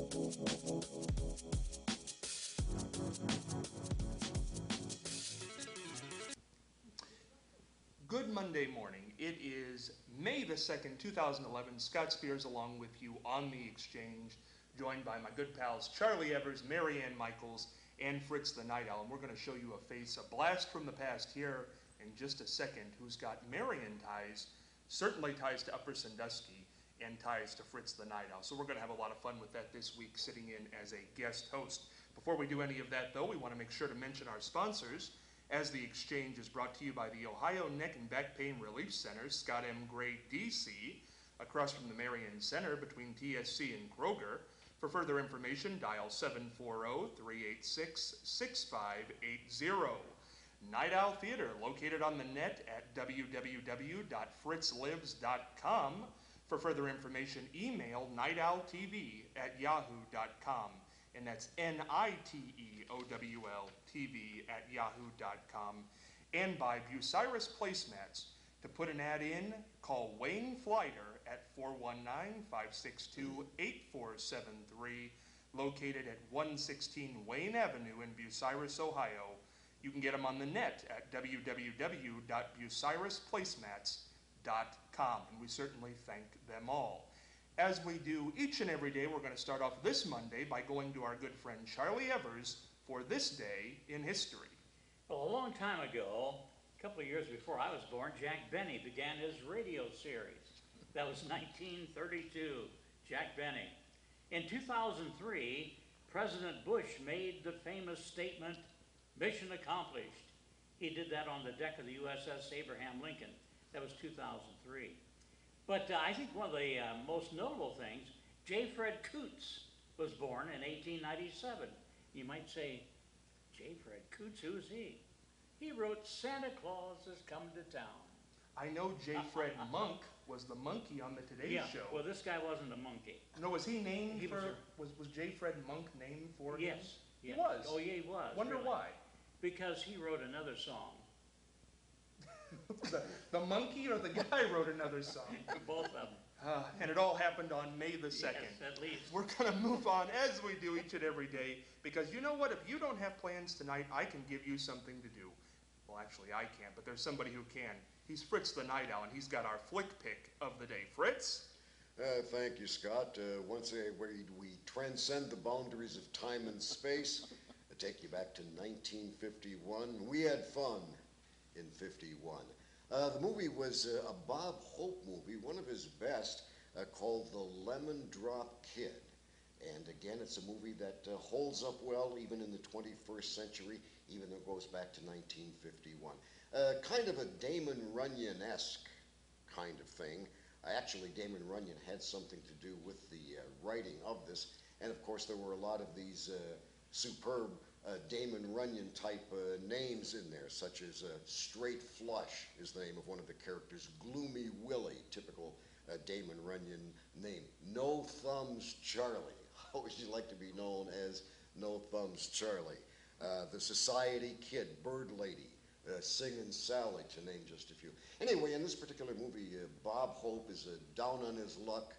Good Monday morning. It is May the 2nd, 2011. Scott Spears along with you on the exchange, joined by my good pals Charlie Evers, Marianne Michaels, and Fritz the Night Owl. And we're going to show you a face, a blast from the past here in just a second, who's got Marion ties, certainly ties to Upper Sandusky, and ties to Fritz the Night Owl. So we're going to have a lot of fun with that this week, sitting in as a guest host. Before we do any of that, though, we want to make sure to mention our sponsors, as the exchange is brought to you by the Ohio Neck and Back Pain Relief Center, Scott M. Gray, D.C., across from the Marion Center between TSC and Kroger. For further information, dial 740-386-6580. Night Owl Theater, located on the net at www.fritzlives.com. For further information, email nightowltv@yahoo.com. And that's NITEOWLTV@yahoo.com. And by Bucyrus Placemats. To put an ad in, call Wayne Flider at 419-562-8473, located at 116 Wayne Avenue in Bucyrus, Ohio. You can get them on the net at www.bucyrusplacemats.com, and we certainly thank them all. As we do each and every day, we're going to start off this Monday by going to our good friend Charlie Evers for this day in history. Well, a long time ago, a couple of years before I was born, Jack Benny began his radio series. That was 1932, Jack Benny. In 2003, President Bush made the famous statement, "Mission accomplished." He did that on the deck of the USS Abraham Lincoln. That was 2003. But I think one of the most notable things, J. Fred Coots was born in 1897. You might say, J. Fred Coots, who's he? He wrote Santa Claus Is Coming to Town. I know J. Fred Monk was the monkey on the Today Show. Well, this guy wasn't a monkey. No, was he named was J. Fred Monk named for him? Yes. He was? Oh, yeah, he was. Wonder really. why? Because he wrote another song. the monkey or the guy wrote another song? Both of them. And it all happened on May the 2nd. Yes, at least. We're going to move on as we do each and every day, because you know what? If you don't have plans tonight, I can give you something to do. Well, actually, I can't, but there's somebody who can. He's Fritz the Night Owl, and he's got our flick pick of the day. Fritz? Thank you, Scott. Once we transcend the boundaries of time and space, I take you back to 1951. We had fun in 51. The movie was a Bob Hope movie, one of his best, called The Lemon Drop Kid. And again, it's a movie that holds up well even in the 21st century, even though it goes back to 1951. Kind of a Damon Runyon-esque kind of thing. Actually, Damon Runyon had something to do with the writing of this. And of course, there were a lot of these superb Damon Runyon type names in there, such as Straight Flush is the name of one of the characters, Gloomy Willie, typical Damon Runyon name, No Thumbs Charlie. How would you like to be known as No Thumbs Charlie? The Society Kid, Bird Lady, Singin' Sally, to name just a few. Anyway, in this particular movie, Bob Hope is down on his luck,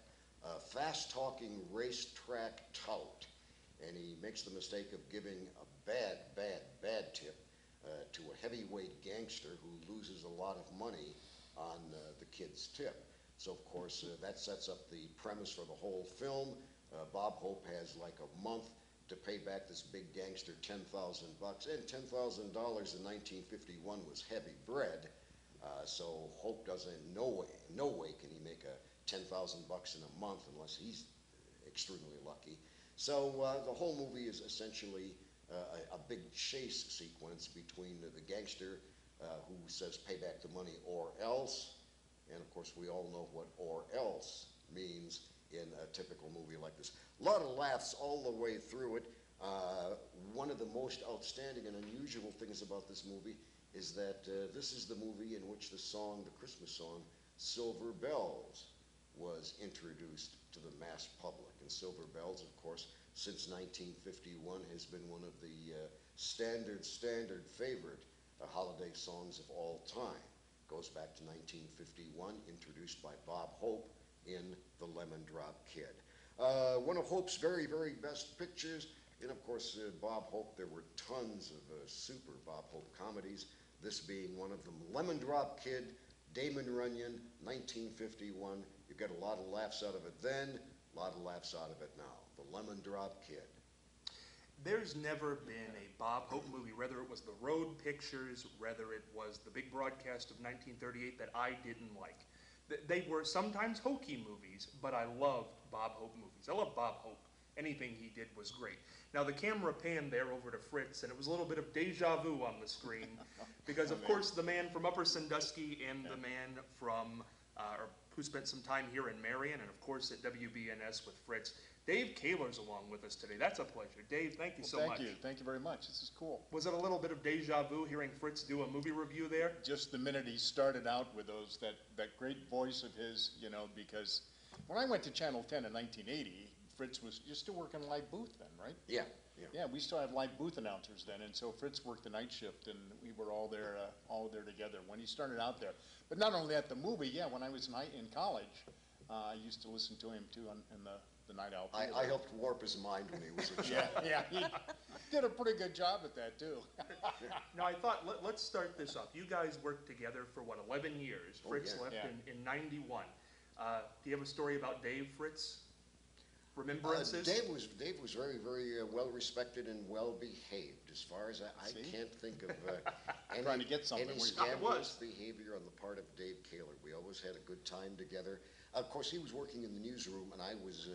fast-talking racetrack tout, and he makes the mistake of giving a bad tip to a heavyweight gangster who loses a lot of money on the kid's tip. So, of course, that sets up the premise for the whole film. Bob Hope has like a month to pay back this big gangster $10,000, and $10,000 in 1951 was heavy bread. So Hope doesn't, no way can he make $10,000 in a month unless he's extremely lucky. So the whole movie is essentially a big chase sequence between the gangster who says pay back the money or else, and of course we all know what or else means in a typical movie like this. A lot of laughs all the way through it. One of the most outstanding and unusual things about this movie is that this is the movie in which the song, the Christmas song, Silver Bells, was introduced to the mass public. And Silver Bells, of course, since 1951 has been one of the standard favorite holiday songs of all time. Goes back to 1951, introduced by Bob Hope in The Lemon Drop Kid. One of Hope's very, very best pictures. And of course, Bob Hope, there were tons of super Bob Hope comedies, this being one of them. Lemon Drop Kid, Damon Runyon, 1951. You get a lot of laughs out of it then, a lot of laughs out of it now. The Lemon Drop Kid. There's never been a Bob Hope movie, whether it was the Road Pictures, whether it was the big broadcast of 1938, that I didn't like. They were sometimes hokey movies, but I loved Bob Hope movies. I love Bob Hope. Anything he did was great. Now the camera panned there over to Fritz, and it was a little bit of deja vu on the screen, because of course the man from Upper Sandusky and the man from, who spent some time here in Marion, and of course at WBNS with Fritz, Dave Kaler's along with us today. That's a pleasure. Dave, thank you so much. Thank you very much. This is cool. Was it a little bit of deja vu hearing Fritz do a movie review there? Just the minute he started out with that great voice of his, you know, because when I went to Channel 10 in 1980, Fritz was just still working live booth then, right? Yeah. Yeah, we still had live booth announcers then, and so Fritz worked the night shift, and we were all there together when he started out there. But not only that, the movie, yeah, when I was in college, I used to listen to him too in the Night Owl Theater. I helped warp his mind when he was a child. Yeah, he did a pretty good job at that too. Now I thought, let's start this up. You guys worked together for what, 11 years? Fritz yeah. left Yeah. in 91. Do you have a story about Dave, Fritz? Remembrances? Dave was very, very well respected and well behaved. As far as I See? can't think of any, Trying to get something any where you- scandalous behavior on the part of Dave Kaler. We always had a good time together. Of course, he was working in the newsroom and I was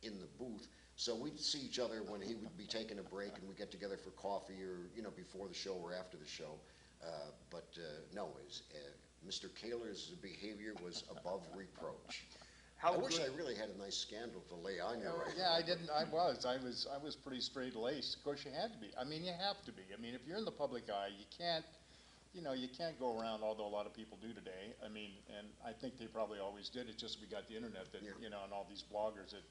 in the booth. So we'd see each other when he would be taking a break and we'd get together for coffee or, you know, before the show or after the show. No, Mr. Kaler's behavior was above reproach. How I wish good- I really had a nice scandal to lay on you right Yeah, now. I didn't. I was pretty straight laced. Of course, you had to be. I mean, you have to be. I mean, if you're in the public eye, you can't go around. Although a lot of people do today. I mean, and I think they probably always did. It's just we got the internet that Yeah. and all these bloggers that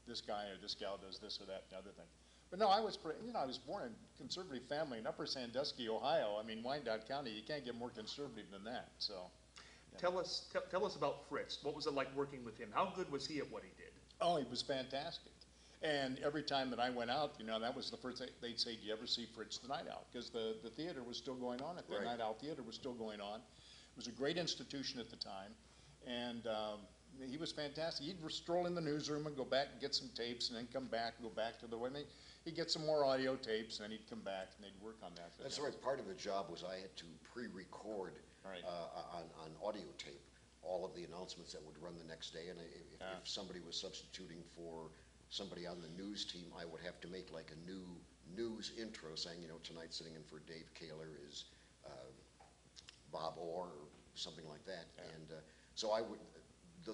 this guy or this gal does this or that and the other thing. But no, I was I was born in a conservative family in Upper Sandusky, Ohio. I mean, Wyandotte County. You can't get more conservative than that. So. Tell us about Fritz. What was it like working with him? How good was he at what he did? Oh, he was fantastic. And every time that I went out, that was the first thing they'd say, "Do you ever see Fritz the Night Owl?" Because the theater was still going on at the Right. Night Owl Theater was still going on. It was a great institution at the time, and he was fantastic. He'd stroll in the newsroom and go back and get some tapes, and then come back and go back to the women. He'd get some more audio tapes, and then he'd come back and they'd work on that. That's right. Part of the job was I had to pre-record Right. on audio tape all of the announcements that would run the next day. And if somebody was substituting for somebody on the news team, I would have to make like a new news intro saying, tonight sitting in for Dave Kaler is Bob Orr or something like that. Yeah. And so I would,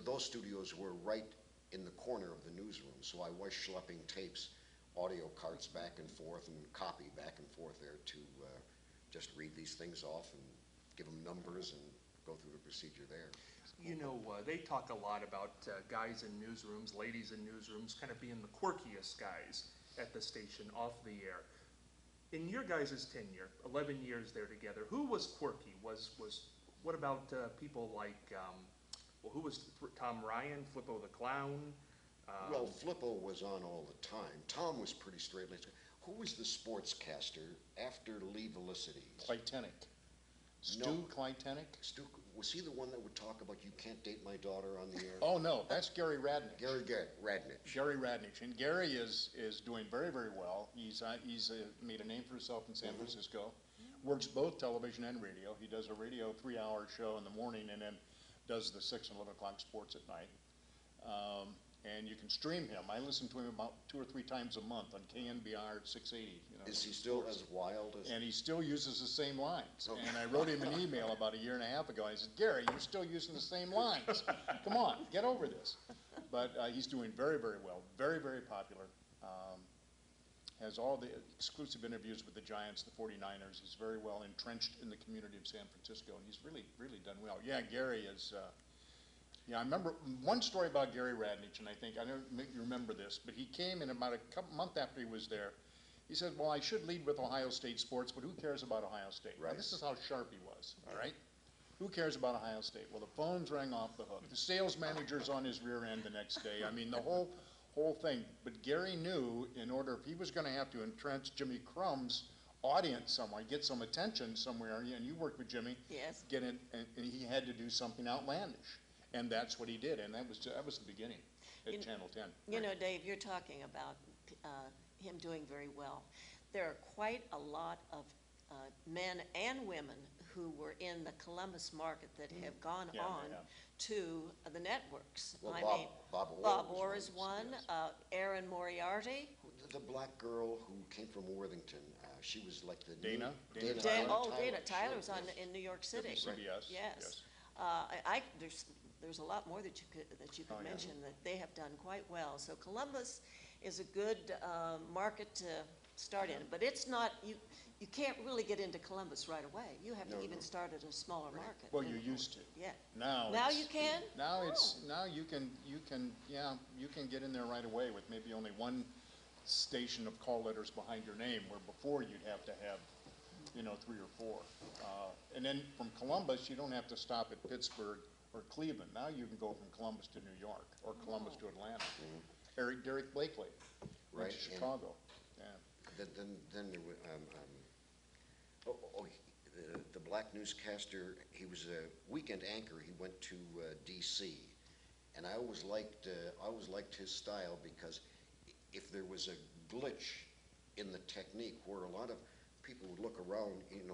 those studios were right in the corner of the newsroom. So I was schlepping tapes, audio carts back and forth and copy back and forth there to just read these things off and give them numbers and go through the procedure there. They talk a lot about guys in newsrooms, ladies in newsrooms, kind of being the quirkiest guys at the station off the air. In your guys' tenure, 11 years there together, who was quirky? What about people like, who was Tom Ryan, Flippo the Clown? Well, Flippo was on all the time. Tom was pretty straight-laced. Who was the sportscaster after Lee Velicities? Clytenic. Stu No. Clytenic? Stu, was he the one that would talk about you can't date my daughter on the air? Oh, no, that's Gary Radnich. Gary Radnich. Gary Radnich, and Gary is doing very, very well. He's made a name for himself in San Francisco. Works both television and radio. He does a radio 3-hour show in the morning, and then does the 6 and 11 o'clock sports at night. And you can stream him. I listen to him about 2 or 3 times a month on KNBR at 680. Is he still as wild as? And he still uses the same lines. Okay. And I wrote him an email about a year and a half ago. I said, "Gary, you're still using the same lines. Come on, get over this." But he's doing very, very well. Very, very popular. Has all the exclusive interviews with the Giants, the 49ers. He's very well entrenched in the community of San Francisco, and he's really, really done well. Yeah, Gary is. I remember one story about Gary Radnich, and I think, I don't make you remember this, but he came in about a month after he was there. He said, "Well, I should lead with Ohio State sports, but who cares about Ohio State?" Right. Now, this is how sharp he was, all right? Who cares about Ohio State? Well, the phones rang off the hook. The sales manager's on his rear end the next day. I mean, the whole thing. But Gary knew in order, if he was gonna have to entrench Jimmy Crumb's audience somewhere, get some attention somewhere, and you worked with Jimmy. Yes. Get in, and he had to do something outlandish. And that's what he did, and that was the beginning at Channel 10. You know, Dave, you're talking about him doing very well. There are quite a lot of men and women who were in the Columbus market that have gone Yeah, on yeah. to the networks. Well, I Bob- mean, Bob Orr Bob was Orr one, is one, yes. Erin Moriarty. The black girl who came from Worthington, she was like the new- Dana? Dana Dana, Tyler. Dana Sure, Tyler's on yes. in New York City. WCBS, Yes. yes. There's a lot more that you could Oh, yeah. mention that they have done quite well. So Columbus is a good market to start in, but it's not, you can't really get into Columbus right away. You have to No, even no. start at a smaller market. Well, you used to. Yeah. Now Now it's- you can? Now Oh. now you can get in there right away with maybe only one station of call letters behind your name, where before you'd have to have, 3 or 4. And then from Columbus, you don't have to stop at Pittsburgh or Cleveland. Now you can go from Columbus to New York, or Columbus to Atlanta. Derek Blakely went Right, to and- Chicago, yeah. Then there was, the black newscaster, he was a weekend anchor, he went to DC. And I always liked his style, because if there was a glitch in the technique where a lot of people would look around,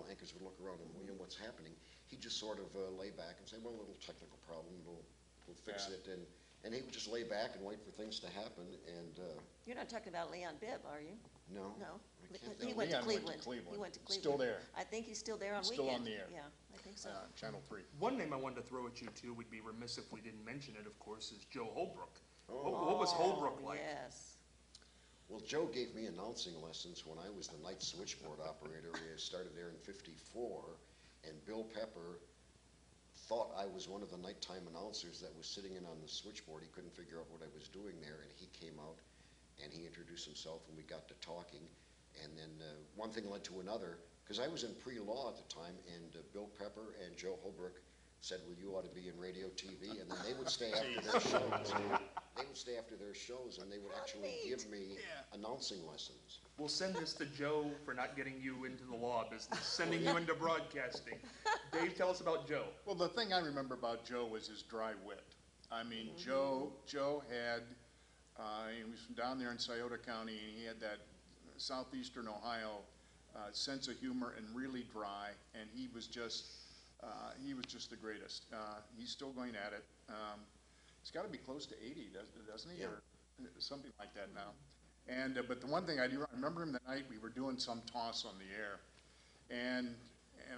anchors would look around and, what's happening, he'd just sort of lay back and say, well, a little technical problem, we'll fix Yeah. it. And he would just lay back and wait for things to happen, and, You're not talking about Leon Bibb, are you? no. No. I can't He think. went to Leon went to Cleveland. Cleveland. He went to Cleveland. Still there. I think he's still there on Still weekend. on the air. Yeah, I think so. Channel 3. One name I wanted to throw at you too, would be remiss if we didn't mention it, of course, is Joe Holbrook. What was Holbrook Oh, like? yes. Well, Joe gave me announcing lessons when I was the night switchboard operator. I started there in '54, and Bill Pepper thought I was one of the nighttime announcers that was sitting in on the switchboard. He couldn't figure out what I was doing there, and he came out and he introduced himself, and we got to talking. And then one thing led to another, because I was in pre-law at the time, and Bill Pepper and Joe Holbrook said, well, you ought to be in radio, TV, and then they would stay after their shows. They would stay after their shows, and they would actually give me announcing lessons. We'll send this to Joe for not getting you into the law business, sending you into broadcasting. Dave, tell us about Joe. Well, the thing I remember about Joe was his dry wit. I mean, Joe had, he was from down there in Scioto County, and he had that southeastern Ohio sense of humor, and really dry, and he was just the greatest. He's still going at it. He's got to be close to 80, doesn't he? Yeah. Or something like that now. And but the one thing I remember him the night we were doing some toss on the air, and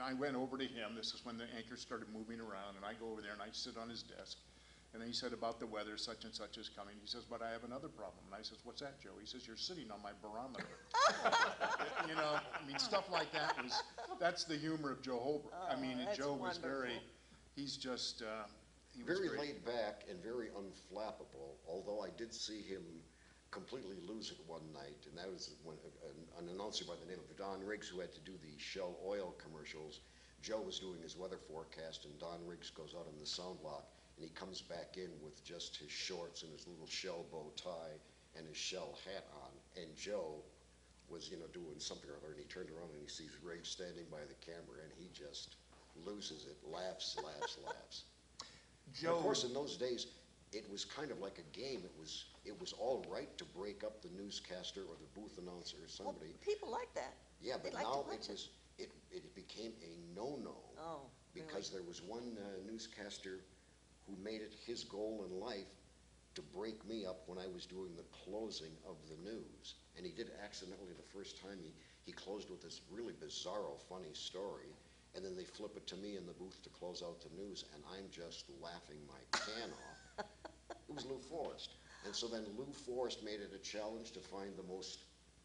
I went over to him. This is when the anchor started moving around, and I go over there and I sit on his desk, and then he said about the weather, such and such is coming. He says, but I have another problem. And I says, what's that, Joe? He says, you're sitting on my barometer. I mean, stuff like that that's the humor of Joe Holbrook. I mean, that's Joe was wonderful. he's just, he was Very great. laid back and very unflappable, although I did see him completely lose it one night, and that was when an announcer by the name of Don Riggs, who had to do the Shell oil commercials. Joe was doing his weather forecast, and Don Riggs goes out on the sound block, and he comes back in with just his shorts and his little Shell bow tie and his Shell hat on, and Joe was, doing something or other, and he turned around and he sees Riggs standing by the camera, and he just loses it, laughs. And Joe, of course, in those days, it was kind of like a game. It was all right to break up the newscaster or the booth announcer or Well, somebody. people like that. Yeah, They but like to now watch it became a no-no. Oh, Because there was one newscaster who made it his goal in life to break me up when I was doing the closing of the news. And he did it accidentally the first time. He closed with this really bizarro, funny story. And then they flip it to me in the booth to close out the news, and I'm just laughing my can off. It was Lou Forrest. And so then Lou Forrest made it a challenge to find the most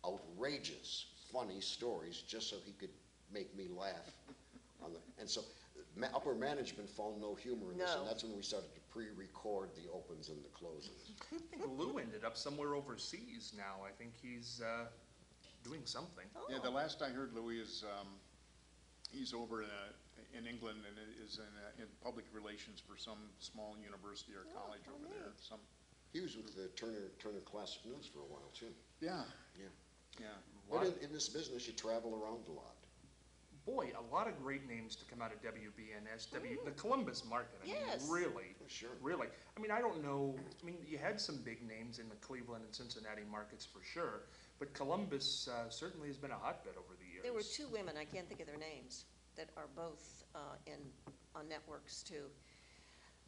outrageous, funny stories just so he could make me laugh. And so upper management found no humor in this, No. and that's when we started to pre-record the opens and the closes. I think Lou ended up somewhere overseas now. I think he's doing something. Yeah, the last I heard, Louis is he's over in England and is in public relations for some small university or college oh, over there. neat. Some, He was with the Turner Classic News for a while, too. yeah, Yeah. yeah. But in this business, you travel around a lot. Boy, a lot of great names to come out of WBNS, the Columbus market. I mean, Yes. really, Oh, sure. really. I mean, I don't know. I mean, you had some big names in the Cleveland and Cincinnati markets for sure, but Columbus certainly has been a hotbed over the years. There were two women, I can't think of their names, that are both on networks too.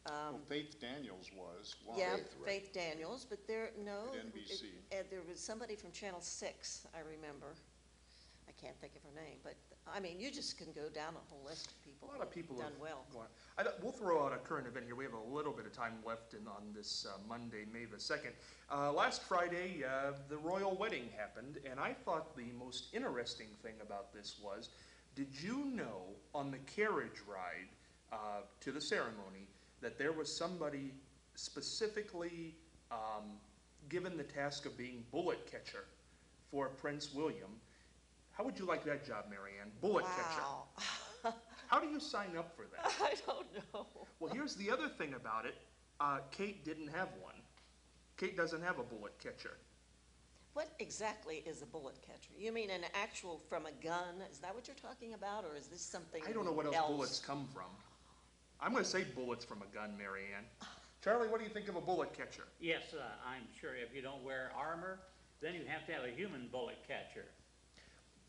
Well, Faith Daniels was one. Yeah, Faith, right. Faith Daniels, but there, no. At NBC. There was somebody from Channel 6, I remember. I can't think of her name, but, I mean, you just can go down a whole list of people A lot of people who've have done well. gone. We'll throw out a current event here. We have a little bit of time left on this Monday, May the 2nd. Last Friday, the royal wedding happened, and I thought the most interesting thing about this was, did you know on the carriage ride to the ceremony that there was somebody specifically given the task of being bullet catcher for Prince William? How would you like that job, Marianne? Bullet catcher. Wow. How do you sign up for that? I don't know. Well, here's the other thing about it. Kate didn't have one. Kate doesn't have a bullet catcher. What exactly is a bullet catcher? You mean an actual from a gun? Is that what you're talking about, or is this something I don't know what else bullets come from. I'm going to say bullets from a gun, Marianne. Charlie, what do you think of a bullet catcher? Yes, I'm sure if you don't wear armor, then you have to have a human bullet catcher.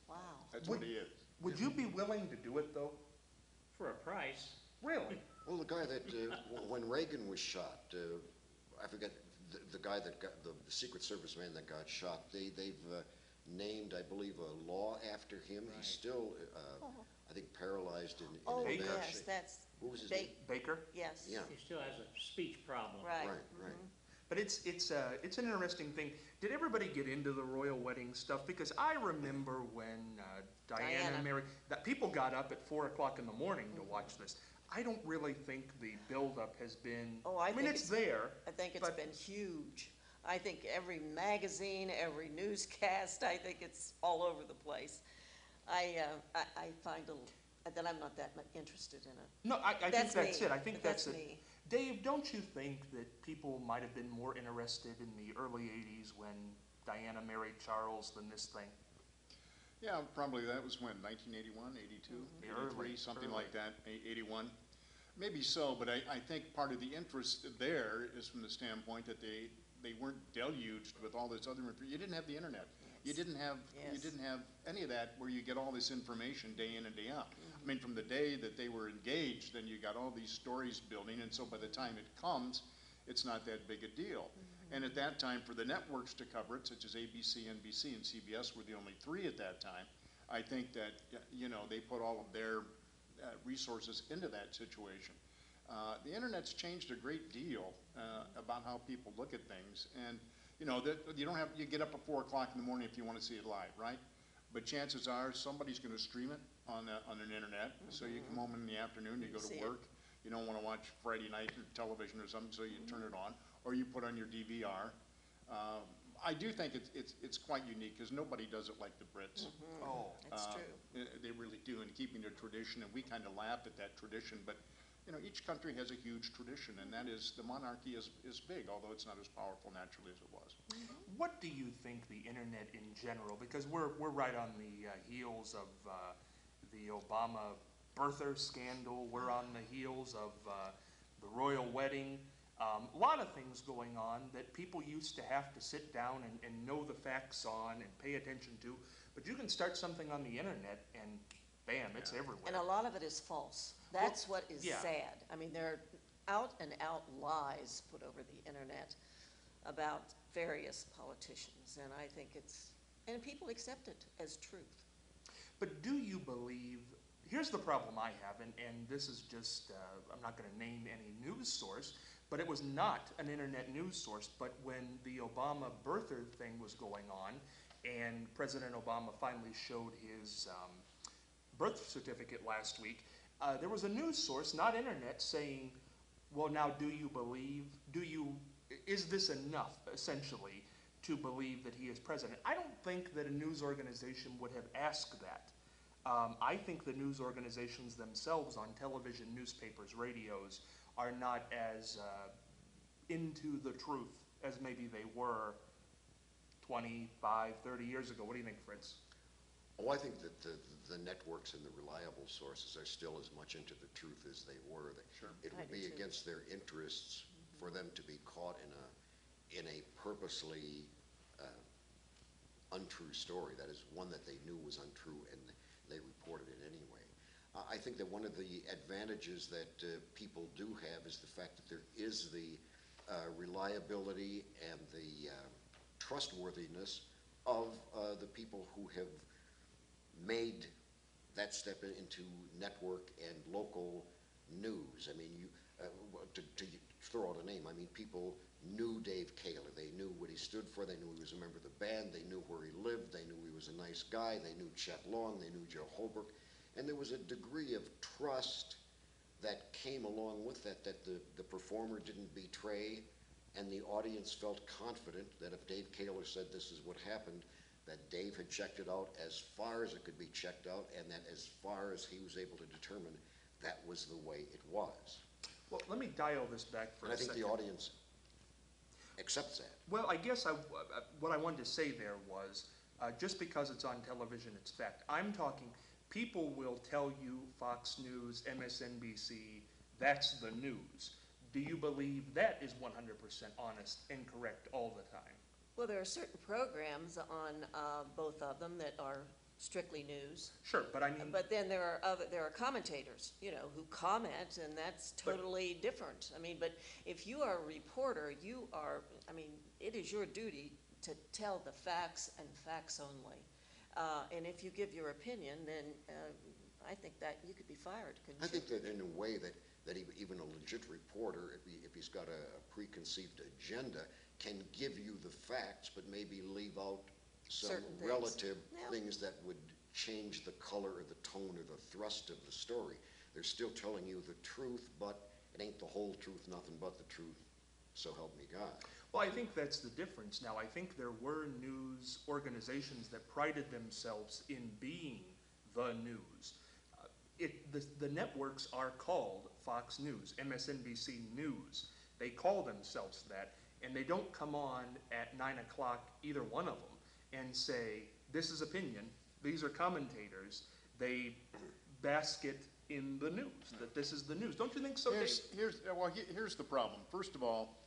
Wow. That's Would- what he is. Would you be willing to do it, though? For a price. Really? Well, the guy that, when Reagan was shot, I forget, the guy that got, the Secret Service man that got shot, they've named, I believe, a law after him. He's still, I think, paralyzed in Oh, a Baker. bad yes, shape. that's, What was his Ba- name? Baker? yes. Yeah. He still has a speech problem. Right. Right. But it's an interesting thing. Did everybody get into the royal wedding stuff? Because I remember when Diana Diana. married, that people got up at 4 o'clock in the morning to watch this. I don't really think the buildup has been. Oh, I mean, think it's there. I think it's but- been huge. I think every magazine, every newscast, I think it's all over the place. I find that I'm not that much interested in it. No, I think That's that's me. it. I think that's it. me. Dave, don't you think that people might have been more interested in the early 80s when Diana married Charles than this thing? Yeah, probably that was when, 1981, 82, Early, 83, something early. like that, 81. Maybe so, but I think part of the interest there is from the standpoint that they weren't deluged with all this other information. You didn't have the internet. You didn't have any of that where you get all this information day in and day out. I mean, from the day that they were engaged, then you got all these stories building, and so by the time it comes, it's not that big a deal. And at that time, for the networks to cover it, such as ABC, NBC, and CBS were the only three at that time, I think that, they put all of their resources into that situation. The internet's changed a great deal about how people look at things, and you get up at 4 o'clock in the morning if you want to see it live, right? But chances are somebody's going to stream it on an internet. So you come home in the afternoon, you go See to it. work. You don't want to watch Friday night television or something, so you turn it on, or you put on your DVR. I do think it's quite unique because nobody does it like the Brits. Oh. That's true. They really do, in keeping their tradition, and we kind of laugh at that tradition, but each country has a huge tradition, and that is the monarchy is big, although it's not as powerful naturally as it was. What do you think the internet in general, because we're right on the heels of the Obama birther scandal, we're on the heels of the royal wedding, a lot of things going on that people used to have to sit down and know the facts on and pay attention to, but you can start something on the internet and bam, it's everywhere. And a lot of it is false. That's what is yeah. sad. I mean, there are out and out lies put over the internet about various politicians, and I think and people accept it as truth. But do you believe, here's the problem I have, and this is just, I'm not going to name any news source, but it was not an internet news source, but when the Obama birther thing was going on, and President Obama finally showed his birth certificate last week, there was a news source, not internet, saying, well, now do you believe, is this enough, essentially, to believe that he is president? I don't think that a news organization would have asked that. I think the news organizations themselves on television, newspapers, radios are not as into the truth as maybe they were 25, 30 years ago. What do you think, Fritz? Oh, I think that the networks and the reliable sources are still as much into the truth as they were. Sure. It I would do be too. against their interests for them to be caught in a purposely untrue story. That is one that they knew was untrue, and they reported it anyway. I think that one of the advantages that people do have is the fact that there is the reliability and the trustworthiness of the people who have made that step into network and local news. I mean, to throw out a name, I mean, people knew Dave Kaler. They knew what he stood for. They knew he was a member of the band. They knew where he lived. They knew he was a nice guy. They knew Chet Long. They knew Joe Holbrook. And there was a degree of trust that came along with that the performer didn't betray, and the audience felt confident that if Dave Kaler said this is what happened, that Dave had checked it out as far as it could be checked out, and that as far as he was able to determine, that was the way it was. Well, let me dial this back for And I a think second. the audience accepts that. Well, I guess what I wanted to say there was, just because it's on television, it's fact. I'm talking, people will tell you Fox News, MSNBC, that's the news. Do you believe that is 100% honest and correct all the time? Well, there are certain programs on both of them that are strictly news. Sure, but I mean, But then there are commentators, you know, who comment, and that's totally different. I mean, but if you are a reporter, it is your duty to tell the facts and facts only. And if you give your opinion, then I think that you could be fired, couldn't you? I think that in a way that even a legit reporter, if he's got a preconceived agenda, can give you the facts, but maybe leave out some Certain things. relative Yeah. things that would change the color or the tone or the thrust of the story. They're still telling you the truth, but it ain't the whole truth, nothing but the truth, so help me God. well, I think that's the difference. Now, I think there were news organizations that prided themselves in being the news. The networks are called Fox News, MSNBC News. They call themselves that, and they don't come on at 9 o'clock, either one of them, and say, this is opinion, these are commentators. They bask it in the news, that this is the news. Don't you think so, Dave? Here's the problem. First of all,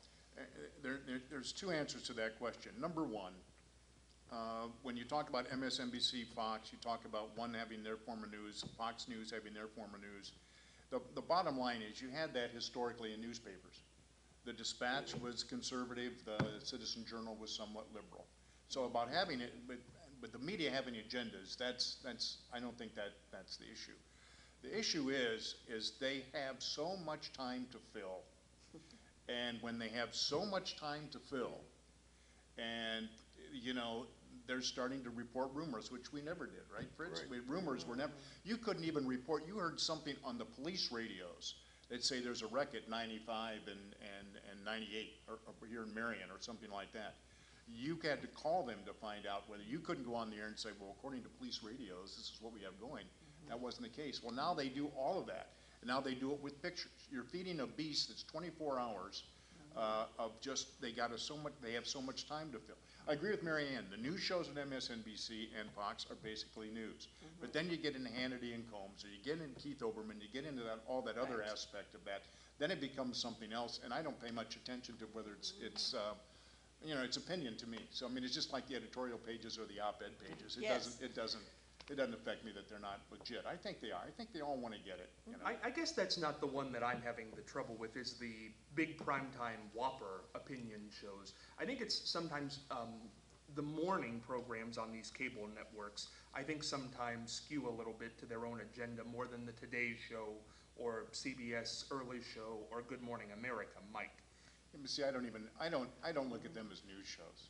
there's two answers to that question. Number one, when you talk about MSNBC, Fox, you talk about one having their form of news, Fox News having their form of news. The bottom line is you had that historically in newspapers. The Dispatch was conservative, the Citizen Journal was somewhat liberal. So about having it, but the media having agendas, that's I don't think that's the issue. The issue is they have so much time to fill, and when they have so much time to fill, and you know, they're starting to report rumors, which we never did, right, Fritz? Right. Rumors were never, you couldn't even report, you heard something on the police radios. They'd say there's a wreck at 95 and 98, or here in Marion, or something like that. You had to call them to find out whether, you couldn't go on the air and say, well, according to police radios, this is what we have going. That wasn't the case. Well, now they do all of that, and now they do it with pictures. You're feeding a beast that's 24 hours of just, they have so much time to fill. I agree with Mary Ann. The news shows at MSNBC and Fox are basically news. But then you get into Hannity and Combs, or you get into Keith Olbermann, you get into all that other Right. aspect of that. Then it becomes something else, and I don't pay much attention to whether it's it's opinion to me. So I mean, it's just like the editorial pages or the op-ed pages. Yes. It doesn't affect me that they're not legit. I think they are. I think they all want to get it. You know? I guess that's not the one that I'm having the trouble with, is the big primetime whopper opinion shows. I think it's sometimes the morning programs on these cable networks, I think sometimes skew a little bit to their own agenda more than the Today Show or CBS Early Show or Good Morning America might. Yeah, but see, I don't look at them as news shows.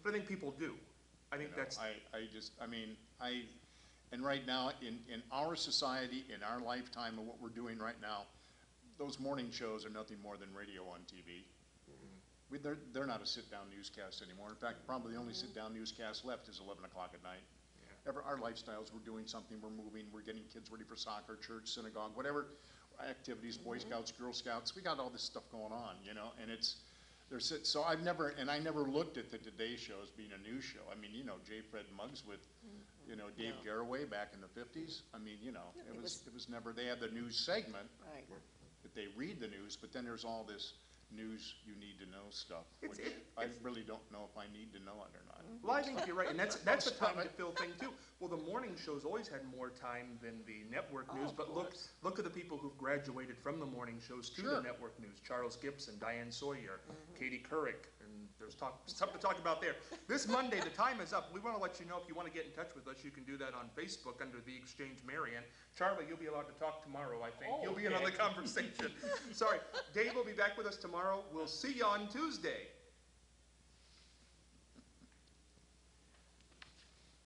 But I think people do. I think You know, that's, and right now, in our society, in our lifetime of what we're doing right now, those morning shows are nothing more than radio on TV. They're not a sit-down newscast anymore. In fact, probably the only sit-down newscast left is 11 o'clock at night. our lifestyles, we're doing something, we're moving, we're getting kids ready for soccer, church, synagogue, whatever activities, Boy Scouts, Girl Scouts, we got all this stuff going on, you know, and so I never looked at the Today Show as being a news show. I mean, you know, J. Fred Muggs with, you know, Dave Garroway back in the 50s. I mean, you know, Yeah, it was never, they had the news segment, Right. that they read the news, but then there's all this news you need to know stuff, It's- which it- I really don't know if I need to know it or not. Well, I think you're right, and that's the time to fill thing too. Well, the morning shows always had more time than the network news, of but course. look at the people who've graduated from the morning shows to the Sure. network news. Charles Gibson, Diane Sawyer, Katie Couric, and there's something to talk about there. This Monday, the time is up. We want to let you know if you want to get in touch with us, you can do that on Facebook under The Exchange Marion. Charlie, you'll be allowed to talk tomorrow, I think. Oh, You'll be in on the okay. conversation. Sorry. Dave will be back with us tomorrow. We'll see you on Tuesday.